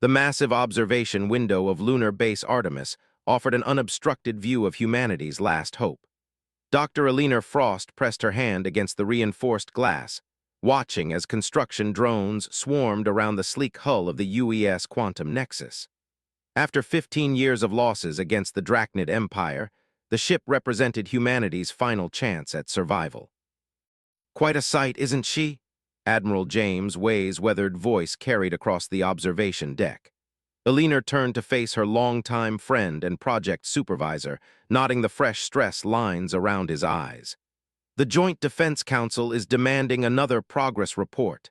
The massive observation window of lunar base Artemis offered an unobstructed view of humanity's last hope. Dr. Alina Frost pressed her hand against the reinforced glass, watching as construction drones swarmed around the sleek hull of the UES Quantum Nexus. After 15 years of losses against the Drachnid Empire, the ship represented humanity's final chance at survival. "Quite a sight, isn't she?" Admiral James Way's weathered voice carried across the observation deck. Alina turned to face her longtime friend and project supervisor, nodding the fresh stress lines around his eyes. "The Joint Defense Council is demanding another progress report."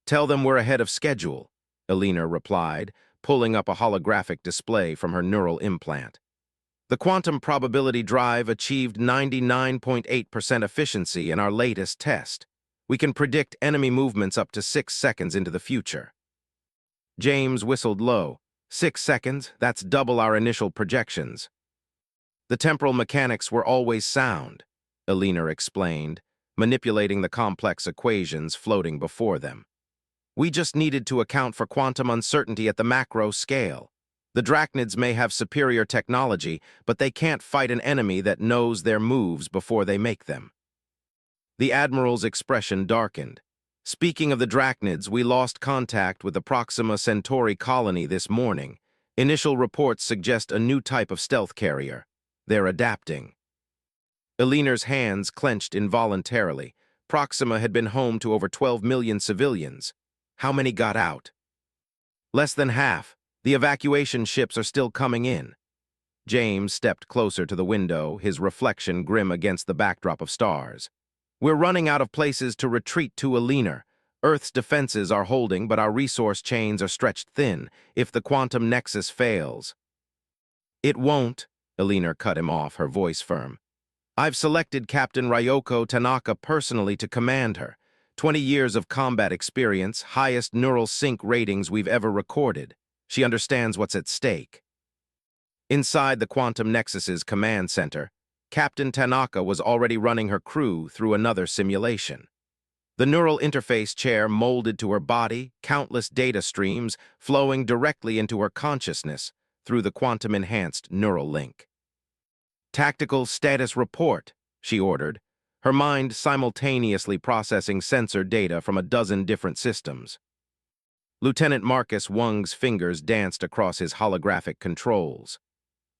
"Tell them we're ahead of schedule," Alina replied, pulling up a holographic display from her neural implant. "The quantum probability drive achieved 99.8% efficiency in our latest test. We can predict enemy movements up to 6 seconds into the future." James whistled low. 6 seconds, that's double our initial projections." "The temporal mechanics were always sound," Alina explained, manipulating the complex equations floating before them. "We just needed to account for quantum uncertainty at the macro scale. The Drachnids may have superior technology, but they can't fight an enemy that knows their moves before they make them." The Admiral's expression darkened. "Speaking of the Drachnids, we lost contact with the Proxima Centauri colony this morning. Initial reports suggest a new type of stealth carrier. They're adapting." Alina's hands clenched involuntarily. Proxima had been home to over 12 million civilians. How many got out? "Less than half. The evacuation ships are still coming in." James stepped closer to the window, his reflection grim against the backdrop of stars. "We're running out of places to retreat to, Alina. Earth's defenses are holding, but our resource chains are stretched thin if the quantum nexus fails." "It won't," Alina cut him off, her voice firm. "I've selected Captain Ryoko Tanaka personally to command her. 20 years of combat experience, highest neural sync ratings we've ever recorded. She understands what's at stake." Inside the Quantum Nexus's command center, Captain Tanaka was already running her crew through another simulation. The neural interface chair molded to her body, countless data streams flowing directly into her consciousness through the quantum-enhanced neural link. "Tactical status report," she ordered, her mind simultaneously processing sensor data from a dozen different systems. Lieutenant Marcus Wung's fingers danced across his holographic controls.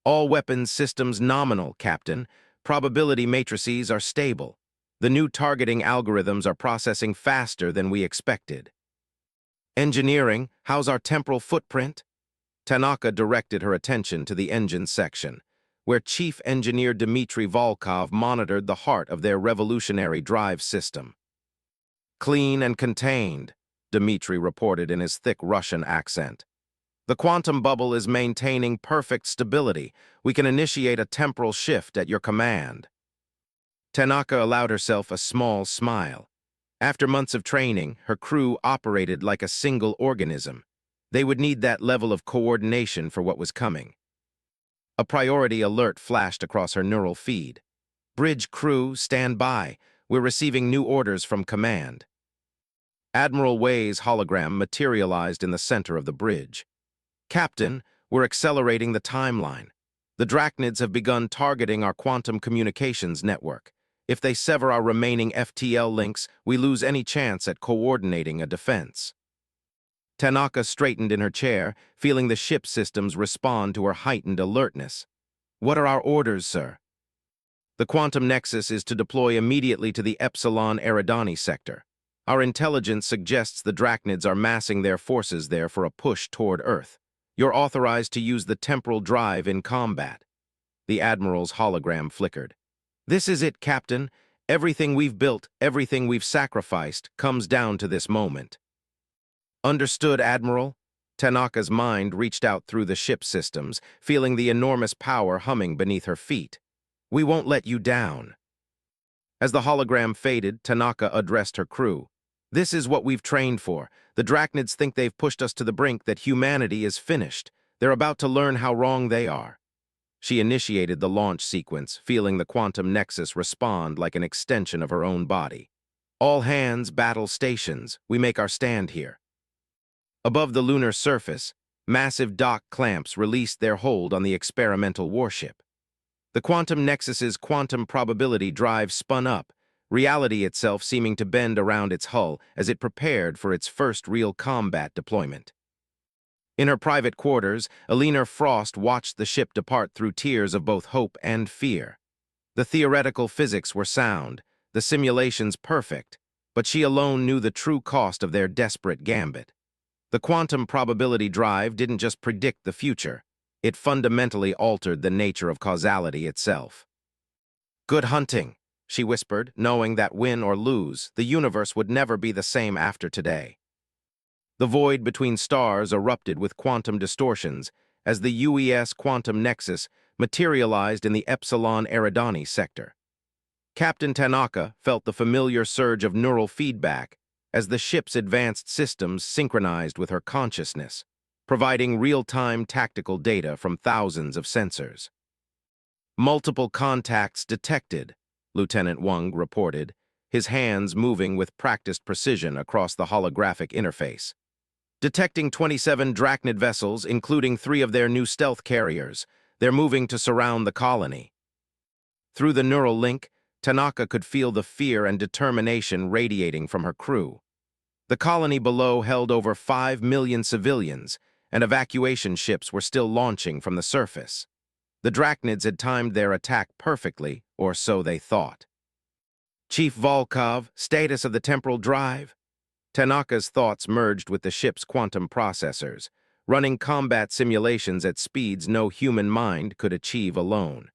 "All weapons systems nominal, Captain. Probability matrices are stable. The new targeting algorithms are processing faster than we expected." "Engineering, how's our temporal footprint?" Tanaka directed her attention to the engine section, where Chief Engineer Dmitry Volkov monitored the heart of their revolutionary drive system. "Clean and contained," Dmitry reported in his thick Russian accent. "The quantum bubble is maintaining perfect stability. We can initiate a temporal shift at your command." Tanaka allowed herself a small smile. After months of training, her crew operated like a single organism. They would need that level of coordination for what was coming. A priority alert flashed across her neural feed. "Bridge crew, stand by. We're receiving new orders from command." Admiral Way's hologram materialized in the center of the bridge. "Captain, we're accelerating the timeline. The Drachnids have begun targeting our quantum communications network. If they sever our remaining FTL links, we lose any chance at coordinating a defense." Tanaka straightened in her chair, feeling the ship systems respond to her heightened alertness. "What are our orders, sir?" "The quantum nexus is to deploy immediately to the Epsilon Eridani sector. Our intelligence suggests the Drachnids are massing their forces there for a push toward Earth. You're authorized to use the temporal drive in combat." The Admiral's hologram flickered. "This is it, Captain. Everything we've built, everything we've sacrificed, comes down to this moment." "Understood, Admiral." Tanaka's mind reached out through the ship systems, feeling the enormous power humming beneath her feet. "We won't let you down." As the hologram faded, Tanaka addressed her crew. "This is what we've trained for. The Drachnids think they've pushed us to the brink, that humanity is finished. They're about to learn how wrong they are." She initiated the launch sequence, feeling the quantum nexus respond like an extension of her own body. "All hands, battle stations. We make our stand here." Above the lunar surface, massive dock clamps released their hold on the experimental warship. The quantum nexus's quantum probability drive spun up, reality itself seeming to bend around its hull as it prepared for its first real combat deployment. In her private quarters, Alina Frost watched the ship depart through tears of both hope and fear. The theoretical physics were sound, the simulations perfect, but she alone knew the true cost of their desperate gambit. The quantum probability drive didn't just predict the future, it fundamentally altered the nature of causality itself. "Good hunting," she whispered, knowing that win or lose, the universe would never be the same after today. The void between stars erupted with quantum distortions as the UES quantum nexus materialized in the Epsilon Eridani sector. Captain Tanaka felt the familiar surge of neural feedback as the ship's advanced systems synchronized with her consciousness, providing real-time tactical data from thousands of sensors. "Multiple contacts detected," Lieutenant Wang reported, his hands moving with practiced precision across the holographic interface. "Detecting 27 Drachnid vessels, including 3 of their new stealth carriers. They're moving to surround the colony." Through the neural link, Tanaka could feel the fear and determination radiating from her crew. The colony below held over 5 million civilians, and evacuation ships were still launching from the surface. The Drachnids had timed their attack perfectly, or so they thought. "Chief Volkov, status of the temporal drive?" Tanaka's thoughts merged with the ship's quantum processors, running combat simulations at speeds no human mind could achieve alone.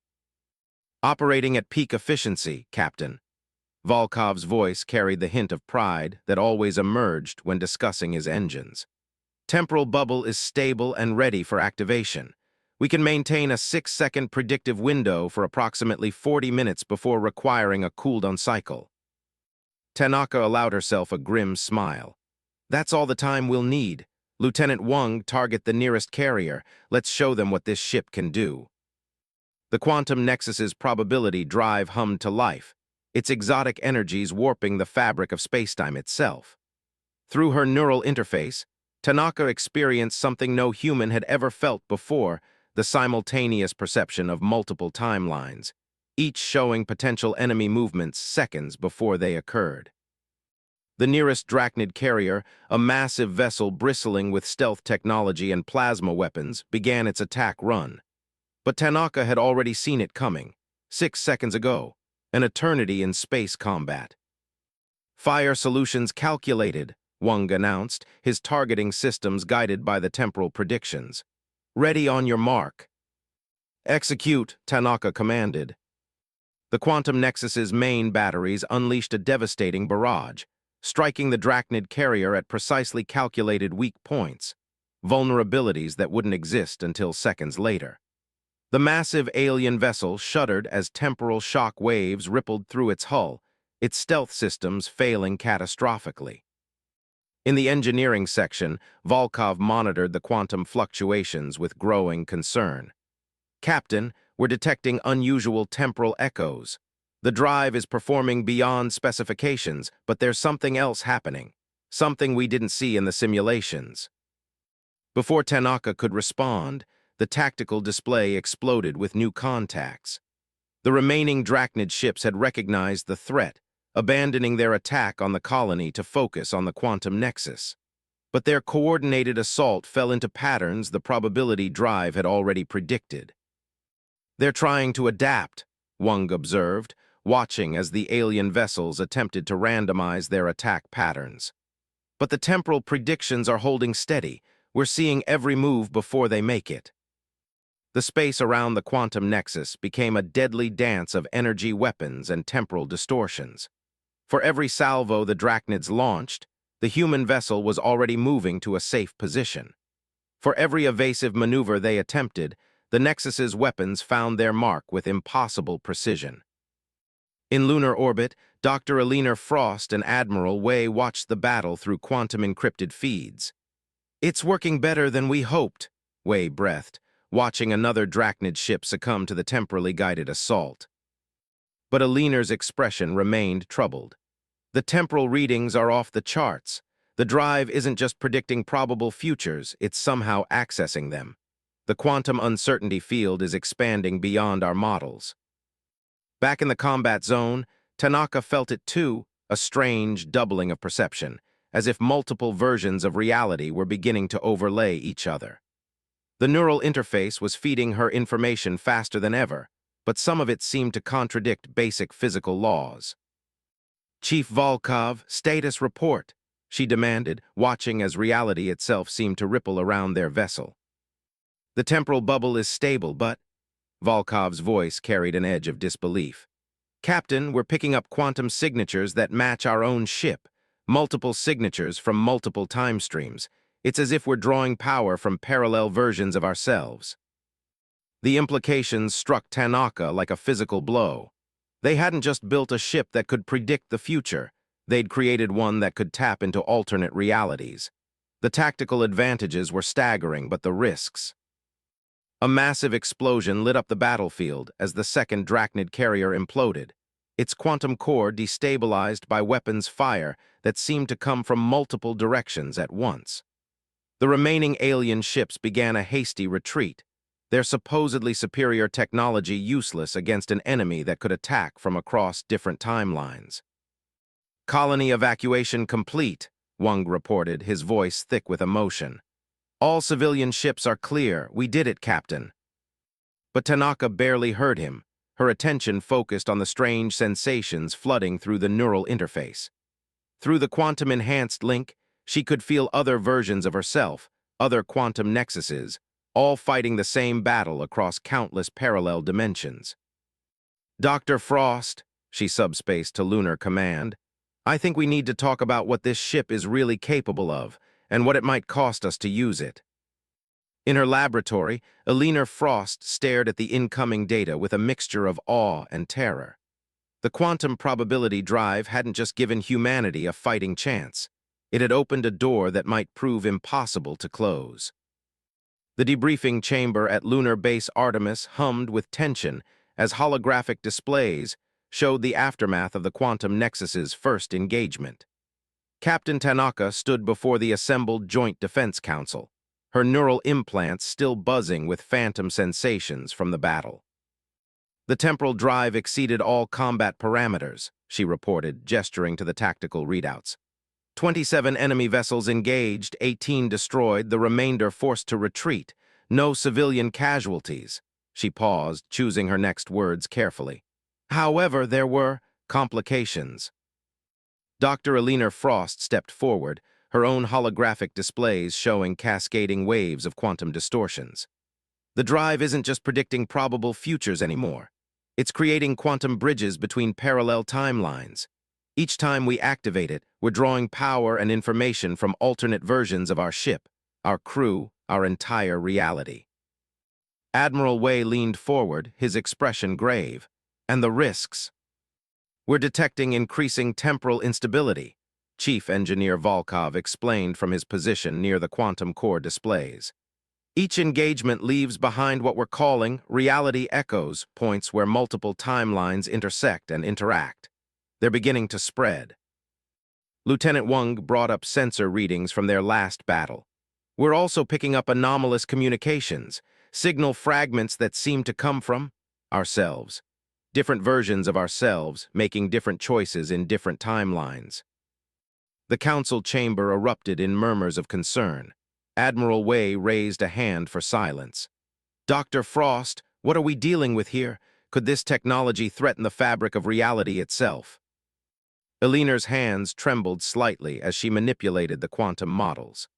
"Operating at peak efficiency, Captain." Volkov's voice carried the hint of pride that always emerged when discussing his engines. "Temporal bubble is stable and ready for activation. We can maintain a 6-second predictive window for approximately 40 minutes before requiring a cooldown cycle." Tanaka allowed herself a grim smile. "That's all the time we'll need. Lieutenant Wang, target the nearest carrier. Let's show them what this ship can do." The quantum nexus's probability drive hummed to life, its exotic energies warping the fabric of spacetime itself. Through her neural interface, Tanaka experienced something no human had ever felt before, the simultaneous perception of multiple timelines, each showing potential enemy movements seconds before they occurred. The nearest Drachnid carrier, a massive vessel bristling with stealth technology and plasma weapons, began its attack run. But Tanaka had already seen it coming, 6 seconds ago, an eternity in space combat. "Fire solutions calculated," Wang announced, his targeting systems guided by the temporal predictions. "Ready on your mark." "Execute," Tanaka commanded. The quantum nexus's main batteries unleashed a devastating barrage, striking the Drachnid carrier at precisely calculated weak points, vulnerabilities that wouldn't exist until seconds later. The massive alien vessel shuddered as temporal shock waves rippled through its hull, its stealth systems failing catastrophically. In the engineering section, Volkov monitored the quantum fluctuations with growing concern. "Captain, we're detecting unusual temporal echoes. The drive is performing beyond specifications, but there's something else happening, something we didn't see in the simulations." Before Tanaka could respond, the tactical display exploded with new contacts. The remaining Drachnid ships had recognized the threat, abandoning their attack on the colony to focus on the quantum nexus. But their coordinated assault fell into patterns the probability drive had already predicted. "They're trying to adapt," Wang observed, watching as the alien vessels attempted to randomize their attack patterns. "But the temporal predictions are holding steady. We're seeing every move before they make it." The space around the quantum nexus became a deadly dance of energy weapons and temporal distortions. For every salvo the Drachnids launched, the human vessel was already moving to a safe position. For every evasive maneuver they attempted, the Nexus's weapons found their mark with impossible precision. In lunar orbit, Dr. Alina Frost and Admiral Wei watched the battle through quantum-encrypted feeds. "It's working better than we hoped," Wei breathed, watching another Drachnid ship succumb to the temporally guided assault. But Alina's expression remained troubled. "The temporal readings are off the charts. The drive isn't just predicting probable futures, it's somehow accessing them. The quantum uncertainty field is expanding beyond our models. Back in the combat zone, Tanaka felt it too, a strange doubling of perception, as if multiple versions of reality were beginning to overlay each other. The neural interface was feeding her information faster than ever, but some of it seemed to contradict basic physical laws. "Chief Volkov, status report," she demanded, watching as reality itself seemed to ripple around their vessel. "The temporal bubble is stable, but—" Volkov's voice carried an edge of disbelief. "Captain, we're picking up quantum signatures that match our own ship. Multiple signatures from multiple time streams. It's as if we're drawing power from parallel versions of ourselves." The implications struck Tanaka like a physical blow. They hadn't just built a ship that could predict the future. They'd created one that could tap into alternate realities. The tactical advantages were staggering, but the risks. A massive explosion lit up the battlefield as the second Drachnid carrier imploded, its quantum core destabilized by weapons fire that seemed to come from multiple directions at once. The remaining alien ships began a hasty retreat, their supposedly superior technology useless against an enemy that could attack from across different timelines. "Colony evacuation complete," Wang reported, his voice thick with emotion. "All civilian ships are clear. We did it, Captain." But Tanaka barely heard him, her attention focused on the strange sensations flooding through the neural interface. Through the quantum-enhanced link, she could feel other versions of herself, other quantum nexuses, all fighting the same battle across countless parallel dimensions. "Dr. Frost," she subspaced to Lunar Command, "I think we need to talk about what this ship is really capable of, and what it might cost us to use it." In her laboratory, Eleanor Frost stared at the incoming data with a mixture of awe and terror. The quantum probability drive hadn't just given humanity a fighting chance. It had opened a door that might prove impossible to close. The debriefing chamber at Lunar Base Artemis hummed with tension as holographic displays showed the aftermath of the quantum nexus's first engagement. Captain Tanaka stood before the assembled Joint Defense Council, her neural implants still buzzing with phantom sensations from the battle. "The temporal drive exceeded all combat parameters," she reported, gesturing to the tactical readouts. 27 enemy vessels engaged, 18 destroyed, the remainder forced to retreat. No civilian casualties. She paused, choosing her next words carefully. "However, there were complications." Dr. Eleanor Frost stepped forward, her own holographic displays showing cascading waves of quantum distortions. "The drive isn't just predicting probable futures anymore. It's creating quantum bridges between parallel timelines. Each time we activate it, we're drawing power and information from alternate versions of our ship, our crew, our entire reality." Admiral Wei leaned forward, his expression grave. "And the risks?" "We're detecting increasing temporal instability," Chief Engineer Volkov explained from his position near the quantum core displays. "Each engagement leaves behind what we're calling reality echoes, points where multiple timelines intersect and interact. They're beginning to spread." Lieutenant Wang brought up sensor readings from their last battle. "We're also picking up anomalous communications, signal fragments that seem to come from ourselves. Different versions of ourselves, making different choices in different timelines." The council chamber erupted in murmurs of concern. Admiral Wei raised a hand for silence. "Dr. Frost, what are we dealing with here? Could this technology threaten the fabric of reality itself?" Eleanor's hands trembled slightly as she manipulated the quantum models.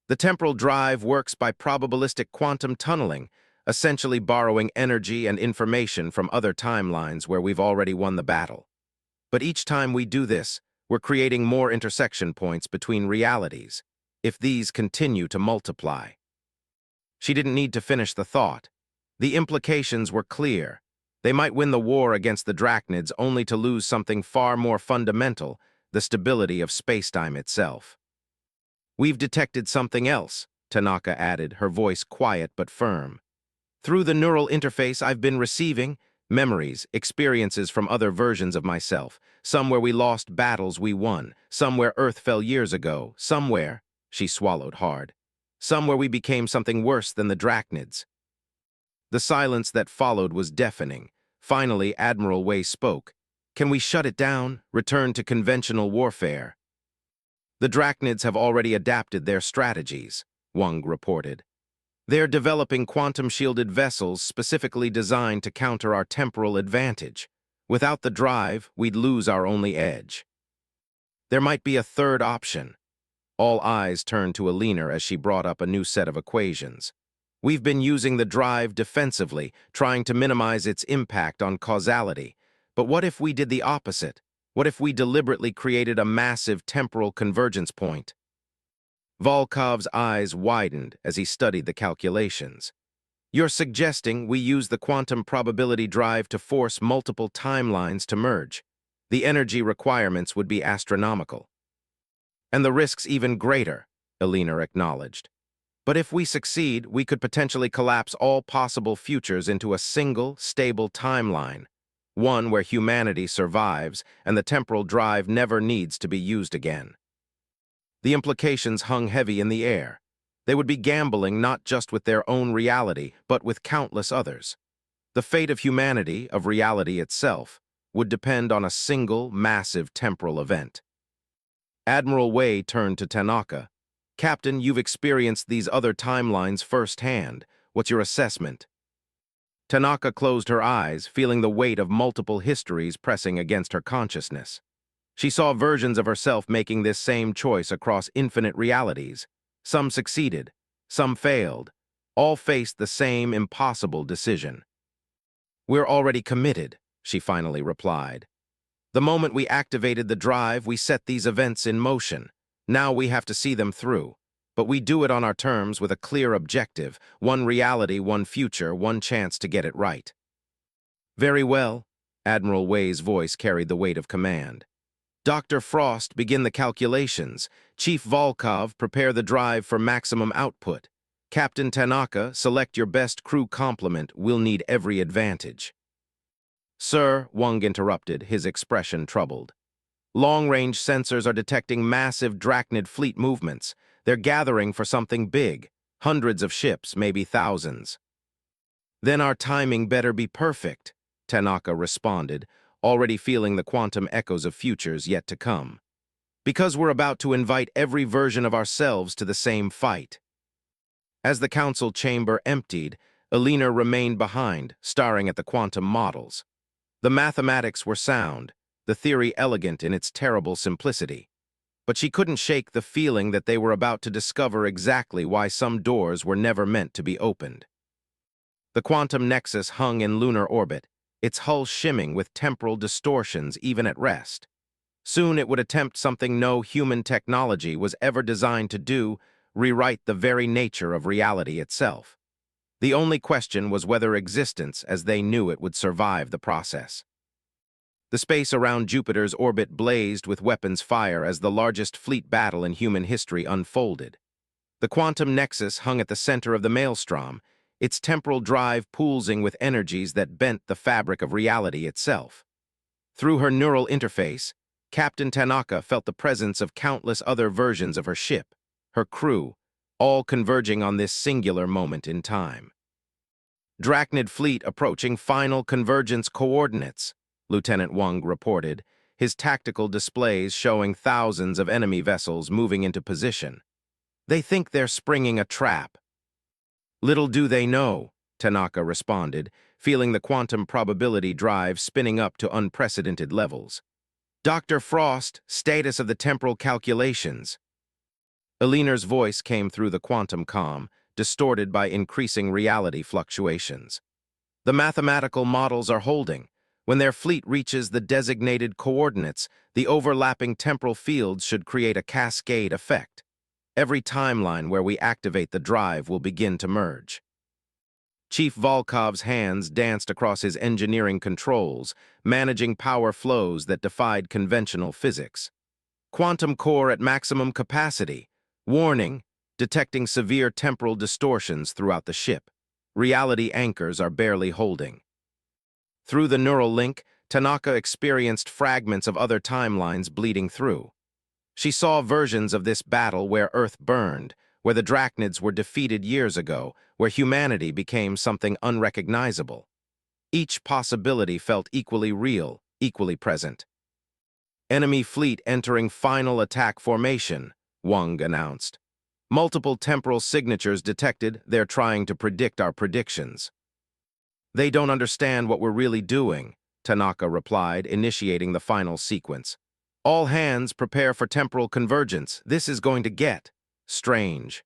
"The temporal drive works by probabilistic quantum tunneling, essentially borrowing energy and information from other timelines where we've already won the battle. But each time we do this, we're creating more intersection points between realities, if these continue to multiply." She didn't need to finish the thought. The implications were clear. They might win the war against the Drachnids only to lose something far more fundamental, the stability of spacetime itself. "We've detected something else," Tanaka added, her voice quiet but firm. "Through the neural interface I've been receiving, Memories, experiences from other versions of myself, some where we lost battles we won, some where Earth fell years ago, somewhere, she swallowed hard, some where we became something worse than the Drachnids. The silence that followed was deafening. Finally, Admiral Wei spoke. Can we shut it down? Return to conventional warfare? The Drachnids have already adapted their strategies, Wang reported. They're developing quantum-shielded vessels specifically designed to counter our temporal advantage. Without the drive, we'd lose our only edge. There might be a third option. All eyes turned to Alina as she brought up a new set of equations. We've been using the drive defensively, trying to minimize its impact on causality. But what if we did the opposite? What if we deliberately created a massive temporal convergence point? Volkov's eyes widened as he studied the calculations. You're suggesting we use the quantum probability drive to force multiple timelines to merge. The energy requirements would be astronomical. And the risks even greater, Alina acknowledged. But if we succeed, we could potentially collapse all possible futures into a single, stable timeline, one where humanity survives and the temporal drive never needs to be used again. The implications hung heavy in the air. They would be gambling not just with their own reality, but with countless others. The fate of humanity, of reality itself, would depend on a single, massive temporal event. Admiral Wei turned to Tanaka. Captain, you've experienced these other timelines firsthand. What's your assessment? Tanaka closed her eyes, feeling the weight of multiple histories pressing against her consciousness. She saw versions of herself making this same choice across infinite realities. Some succeeded, some failed. All faced the same impossible decision. We're already committed, she finally replied. The moment we activated the drive, we set these events in motion. Now we have to see them through. But we do it on our terms with a clear objective, one reality, one future, one chance to get it right. Very well, Admiral Wei's voice carried the weight of command. Dr. Frost, begin the calculations. Chief Volkov, prepare the drive for maximum output. Captain Tanaka, select your best crew complement. We'll need every advantage. Sir, Wang interrupted, his expression troubled. Long-range sensors are detecting massive Drachnid fleet movements. They're gathering for something big. Hundreds of ships, maybe thousands. Then our timing better be perfect, Tanaka responded, already feeling the quantum echoes of futures yet to come. Because we're about to invite every version of ourselves to the same fight. As the council chamber emptied, Alina remained behind, staring at the quantum models. The mathematics were sound, the theory elegant in its terrible simplicity. But she couldn't shake the feeling that they were about to discover exactly why some doors were never meant to be opened. The quantum nexus hung in lunar orbit, its hull shimming with temporal distortions even at rest. Soon it would attempt something no human technology was ever designed to do, rewrite the very nature of reality itself. The only question was whether existence, as they knew it, would survive the process. The space around Jupiter's orbit blazed with weapons fire as the largest fleet battle in human history unfolded. The quantum nexus hung at the center of the maelstrom, its temporal drive pulsing with energies that bent the fabric of reality itself. Through her neural interface, Captain Tanaka felt the presence of countless other versions of her ship, her crew, all converging on this singular moment in time. Drachnid fleet approaching final convergence coordinates, Lieutenant Wang reported, his tactical displays showing thousands of enemy vessels moving into position. They think they're springing a trap. Little do they know, Tanaka responded, feeling the quantum probability drive spinning up to unprecedented levels. Dr. Frost, status of the temporal calculations. Alina's voice came through the quantum comm, distorted by increasing reality fluctuations. The mathematical models are holding. When their fleet reaches the designated coordinates, the overlapping temporal fields should create a cascade effect. Every timeline where we activate the drive will begin to merge. Chief Volkov's hands danced across his engineering controls, managing power flows that defied conventional physics. Quantum core at maximum capacity. Warning, detecting severe temporal distortions throughout the ship. Reality anchors are barely holding. Through the neural link, Tanaka experienced fragments of other timelines bleeding through. She saw versions of this battle where Earth burned, where the Drachnids were defeated years ago, where humanity became something unrecognizable. Each possibility felt equally real, equally present. Enemy fleet entering final attack formation, Wang announced. Multiple temporal signatures detected. They're trying to predict our predictions. They don't understand what we're really doing, Tanaka replied, initiating the final sequence. All hands prepare for temporal convergence. This is going to get strange.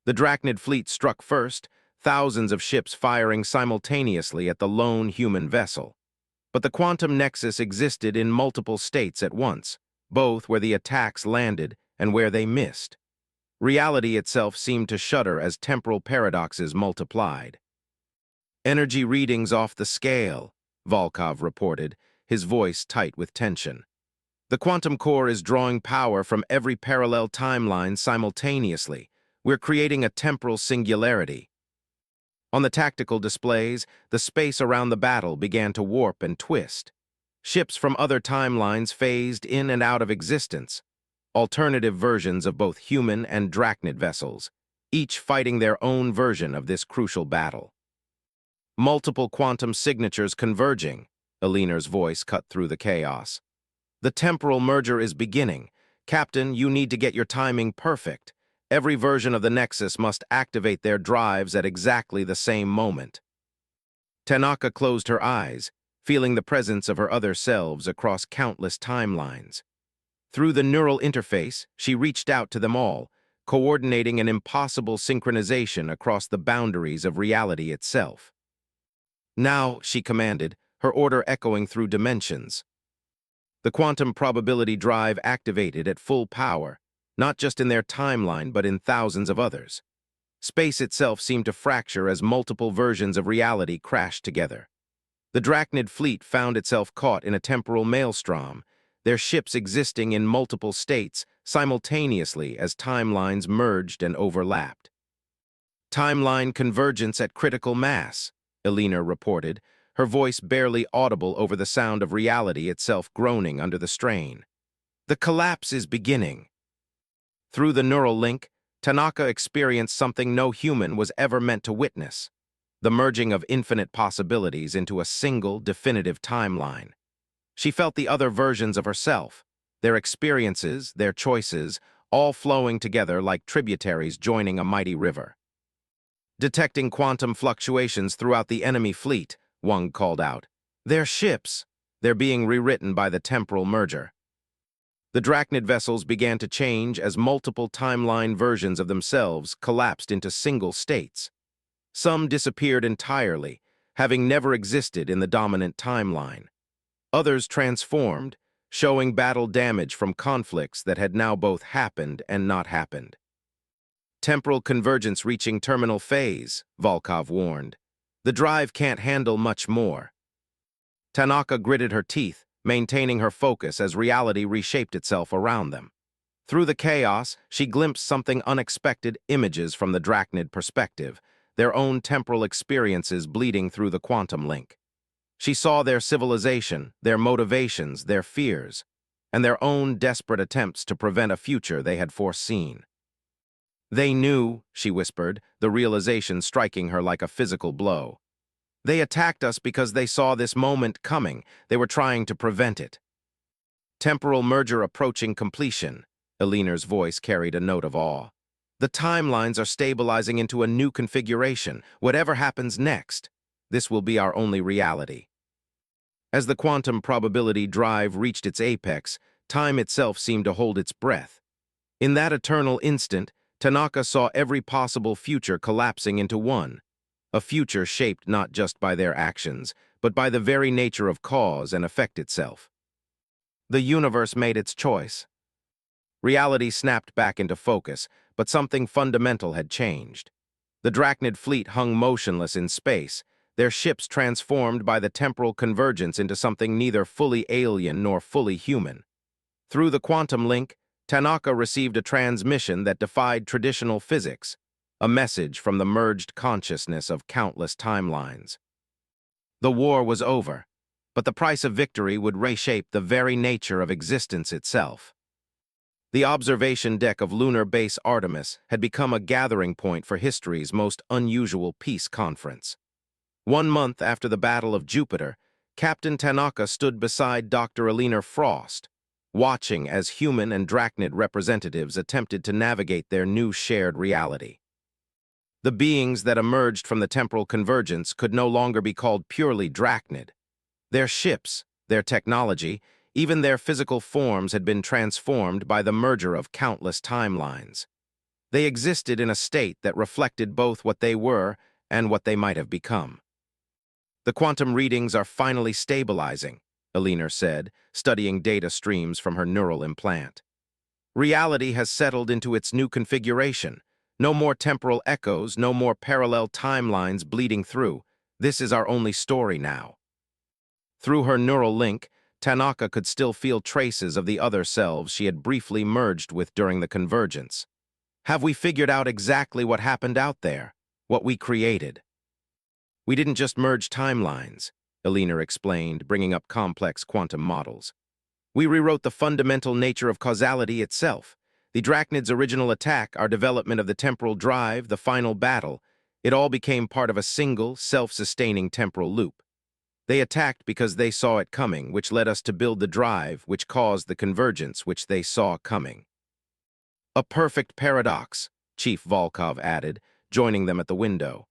The Drachnid fleet struck first, thousands of ships firing simultaneously at the lone human vessel. But the quantum nexus existed in multiple states at once, both where the attacks landed and where they missed. Reality itself seemed to shudder as temporal paradoxes multiplied. Energy readings off the scale, Volkov reported, his voice tight with tension. The quantum core is drawing power from every parallel timeline simultaneously. We're creating a temporal singularity. On the tactical displays, the space around the battle began to warp and twist. Ships from other timelines phased in and out of existence, alternative versions of both human and Drachnid vessels, each fighting their own version of this crucial battle. Multiple quantum signatures converging, Aliner's voice cut through the chaos. The temporal merger is beginning. Captain, you need to get your timing perfect. Every version of the Nexus must activate their drives at exactly the same moment. Tanaka closed her eyes, feeling the presence of her other selves across countless timelines. Through the neural interface, she reached out to them all, coordinating an impossible synchronization across the boundaries of reality itself. Now, she commanded, her order echoing through dimensions. The quantum probability drive activated at full power, not just in their timeline but in thousands of others. Space itself seemed to fracture as multiple versions of reality crashed together. The Drachnid fleet found itself caught in a temporal maelstrom, their ships existing in multiple states simultaneously as timelines merged and overlapped. Timeline convergence at critical mass, Aliner reported, her voice barely audible over the sound of reality itself groaning under the strain. The collapse is beginning. Through the neural link, Tanaka experienced something no human was ever meant to witness, the merging of infinite possibilities into a single, definitive timeline. She felt the other versions of herself, their experiences, their choices, all flowing together like tributaries joining a mighty river. Detecting quantum fluctuations throughout the enemy fleet, Wang called out. They're ships. They're being rewritten by the temporal merger. The Drachnid vessels began to change as multiple timeline versions of themselves collapsed into single states. Some disappeared entirely, having never existed in the dominant timeline. Others transformed, showing battle damage from conflicts that had now both happened and not happened. Temporal convergence reaching terminal phase, Volkov warned. The drive can't handle much more. Tanaka gritted her teeth, maintaining her focus as reality reshaped itself around them. Through the chaos, she glimpsed something unexpected, images from the Drachnid perspective, their own temporal experiences bleeding through the quantum link. She saw their civilization, their motivations, their fears, and their own desperate attempts to prevent a future they had foreseen. They knew, she whispered, the realization striking her like a physical blow. They attacked us because they saw this moment coming. They were trying to prevent it. Temporal merger approaching completion, Aliner's voice carried a note of awe. The timelines are stabilizing into a new configuration. Whatever happens next, this will be our only reality. As the quantum probability drive reached its apex, time itself seemed to hold its breath. In that eternal instant, Tanaka saw every possible future collapsing into one, a future shaped not just by their actions, but by the very nature of cause and effect itself. The universe made its choice. Reality snapped back into focus, but something fundamental had changed. The Drachnid fleet hung motionless in space, their ships transformed by the temporal convergence into something neither fully alien nor fully human. Through the quantum link, Tanaka received a transmission that defied traditional physics, a message from the merged consciousness of countless timelines. The war was over, but the price of victory would reshape the very nature of existence itself. The observation deck of lunar base Artemis had become a gathering point for history's most unusual peace conference. 1 month after the Battle of Jupiter, Captain Tanaka stood beside Dr. Alina Frost, watching as human and drachnid representatives attempted to navigate their new shared reality. The beings that emerged from the temporal convergence could no longer be called purely drachnid. Their ships, their technology, even their physical forms had been transformed by the merger of countless timelines. They existed in a state that reflected both what they were and what they might have become. The quantum readings are finally stabilizing, Alina said, studying data streams from her neural implant. Reality has settled into its new configuration. No more temporal echoes, no more parallel timelines bleeding through. This is our only story now. Through her neural link, Tanaka could still feel traces of the other selves she had briefly merged with during the convergence. Have we figured out exactly what happened out there? What we created? We didn't just merge timelines, Alina explained, bringing up complex quantum models. We rewrote the fundamental nature of causality itself. The Drachnid's original attack, our development of the temporal drive, the final battle, it all became part of a single, self-sustaining temporal loop. They attacked because they saw it coming, which led us to build the drive, which caused the convergence, which they saw coming. A perfect paradox, Chief Volkov added, joining them at the window.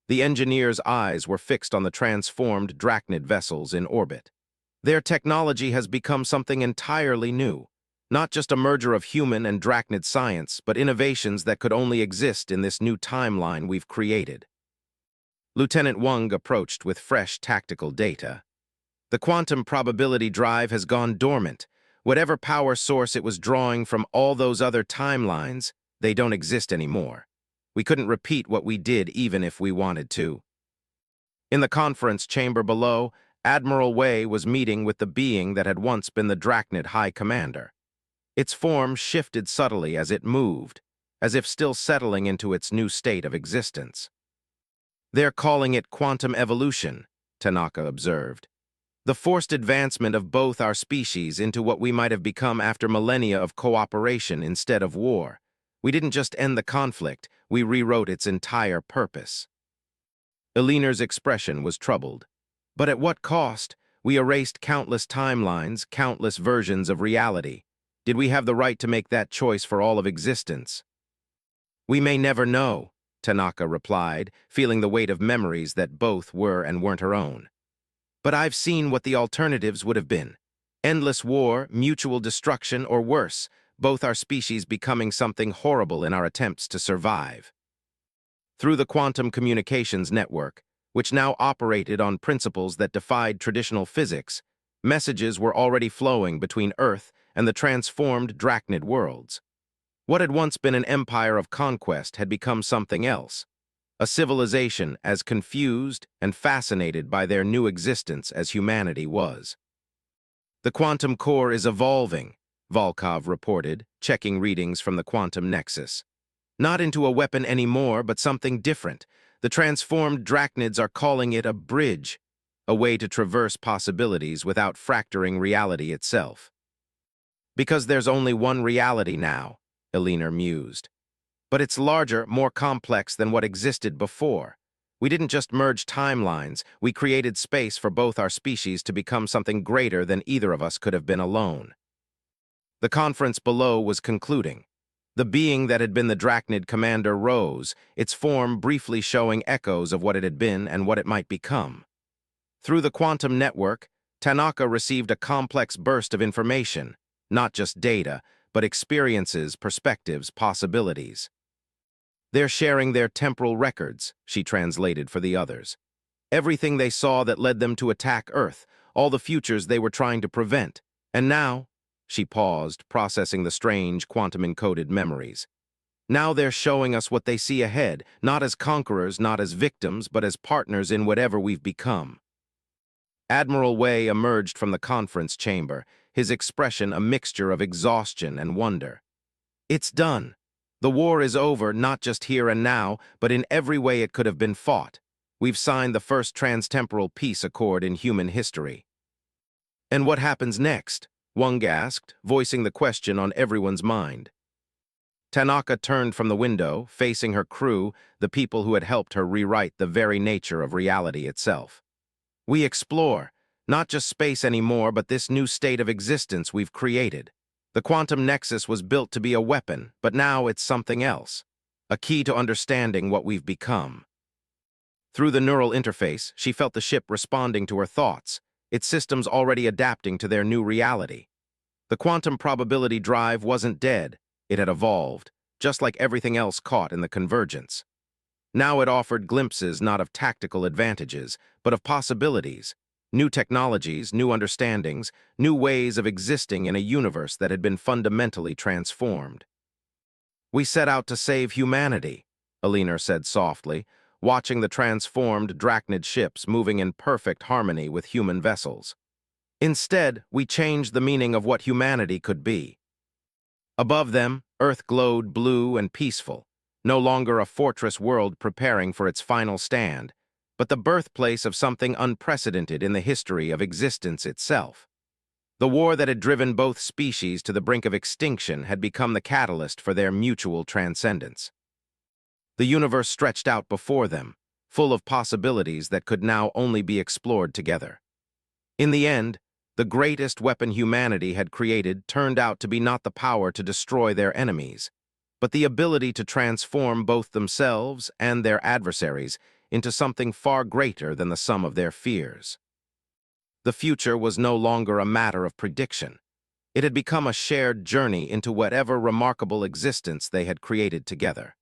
The engineer's eyes were fixed on the transformed Drachnid vessels in orbit. Their technology has become something entirely new, not just a merger of human and Drachnid science, but innovations that could only exist in this new timeline we've created. Lieutenant Wang approached with fresh tactical data. The quantum probability drive has gone dormant. Whatever power source it was drawing from all those other timelines, they don't exist anymore. We couldn't repeat what we did even if we wanted to. In the conference chamber below, Admiral Wei was meeting with the being that had once been the Drachnid High Commander. Its form shifted subtly as it moved, as if still settling into its new state of existence. They're calling it quantum evolution, Tanaka observed. The forced advancement of both our species into what we might have become after millennia of cooperation instead of war. We didn't just end the conflict, we rewrote its entire purpose. Alina's expression was troubled. But at what cost? We erased countless timelines, countless versions of reality. Did we have the right to make that choice for all of existence? We may never know, Tanaka replied, feeling the weight of memories that both were and weren't her own. But I've seen what the alternatives would have been. Endless war, mutual destruction, or worse, both our species becoming something horrible in our attempts to survive. Through the quantum communications network, which now operated on principles that defied traditional physics, messages were already flowing between Earth and the transformed Drachnid worlds. What had once been an empire of conquest had become something else, a civilization as confused and fascinated by their new existence as humanity was. The quantum core is evolving, Volkov reported, checking readings from the quantum nexus. Not into a weapon anymore, but something different. The transformed Drachnids are calling it a bridge, a way to traverse possibilities without fracturing reality itself. Because there's only one reality now, Alina mused. But it's larger, more complex than what existed before. We didn't just merge timelines, we created space for both our species to become something greater than either of us could have been alone. The conference below was concluding. The being that had been the Drachnid commander rose, its form briefly showing echoes of what it had been and what it might become. Through the quantum network, Tanaka received a complex burst of information, not just data, but experiences, perspectives, possibilities. They're sharing their temporal records, she translated for the others. Everything they saw that led them to attack Earth, all the futures they were trying to prevent. And now, she paused, processing the strange, quantum-encoded memories. Now they're showing us what they see ahead, not as conquerors, not as victims, but as partners in whatever we've become. Admiral Wei emerged from the conference chamber, his expression a mixture of exhaustion and wonder. It's done. The war is over, not just here and now, but in every way it could have been fought. We've signed the first transtemporal peace accord in human history. And what happens next? Wang asked, voicing the question on everyone's mind. Tanaka turned from the window, facing her crew, the people who had helped her rewrite the very nature of reality itself. We explore, not just space anymore, but this new state of existence we've created. The quantum nexus was built to be a weapon, but now it's something else, a key to understanding what we've become. Through the neural interface, she felt the ship responding to her thoughts, its systems already adapting to their new reality. The quantum probability drive wasn't dead, it had evolved, just like everything else caught in the convergence. Now it offered glimpses not of tactical advantages, but of possibilities, new technologies, new understandings, new ways of existing in a universe that had been fundamentally transformed. We set out to save humanity, Alina said softly, watching the transformed Drachnid ships moving in perfect harmony with human vessels. Instead, we changed the meaning of what humanity could be. Above them, Earth glowed blue and peaceful, no longer a fortress world preparing for its final stand, but the birthplace of something unprecedented in the history of existence itself. The war that had driven both species to the brink of extinction had become the catalyst for their mutual transcendence. The universe stretched out before them, full of possibilities that could now only be explored together. In the end, the greatest weapon humanity had created turned out to be not the power to destroy their enemies, but the ability to transform both themselves and their adversaries into something far greater than the sum of their fears. The future was no longer a matter of prediction. It had become a shared journey into whatever remarkable existence they had created together.